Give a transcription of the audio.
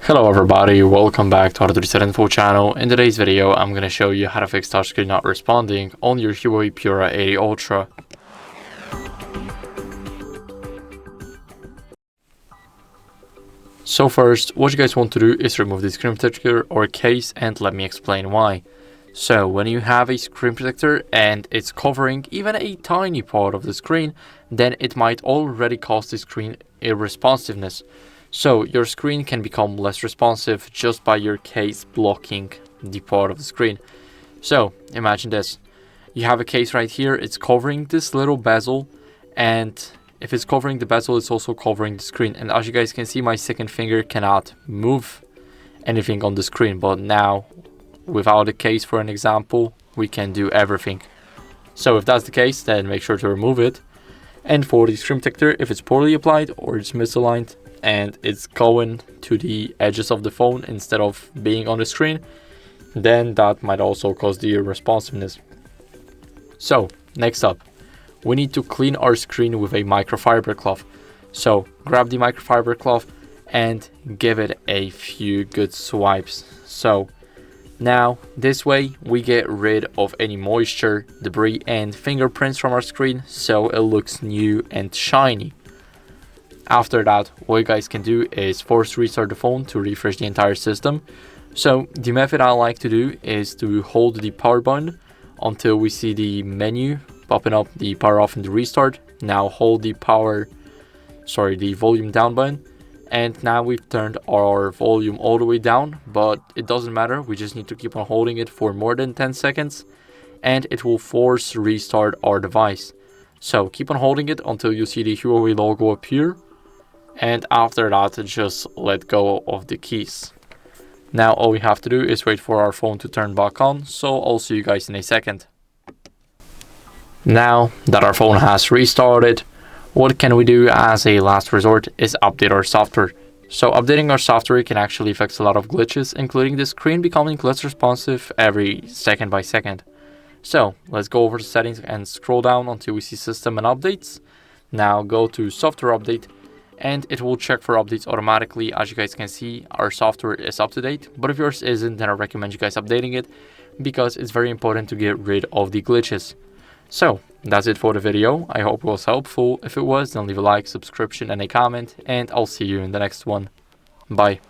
Hello everybody, welcome back to HardReset.Info channel. In today's video, I'm going to show you how to fix touchscreen not responding on your HUAWEI Pura 80 Ultra. So first, what you guys want to do is remove the screen protector or case, and let me explain why. So when you have a screen protector and it's covering even a tiny part of the screen, then it might already cause the screen irresponsiveness. So your screen can become less responsive just by your case blocking the part of the screen. So imagine this. You have a case right here, it's covering this little bezel, and if it's covering the bezel, it's also covering the screen. And as you guys can see, my second finger cannot move anything on the screen. But now, without a case, for an example, we can do everything. So if that's the case, then make sure to remove it. And for the screen protector, if it's poorly applied or it's misaligned, and it's going to the edges of the phone instead of being on the screen, then that might also cause the irresponsiveness. So next up, we need to clean our screen with a microfiber cloth. So grab the microfiber cloth and give it a few good swipes. So now this way we get rid of any moisture, debris and fingerprints from our screen, so it looks new and shiny. After that, what you guys can do is force restart the phone to refresh the entire system. So the method I like to do is to hold the power button until we see the menu popping up, the power off and the restart. Now hold the volume down button, and now we've turned our volume all the way down, but it doesn't matter, we just need to keep on holding it for more than 10 seconds and it will force restart our device. So keep on holding it until you see the HUAWEI logo appear. And after that, just let go of the keys. Now all we have to do is wait for our phone to turn back on, so I'll see you guys in a second. Now that our phone has restarted, what can we do as a last resort is update our software. So updating our software can actually fix a lot of glitches, including the screen becoming less responsive every second by second. So let's go over the settings and scroll down until we see system and updates. Now go to software update, and it will check for updates automatically. As you guys can see, our software is up to date, but if yours isn't, then I recommend you guys updating it because it's very important to get rid of the glitches. So that's it for the video. I hope it was helpful. If it was, then leave a like, subscription and a comment, and I'll see you in the next one. Bye.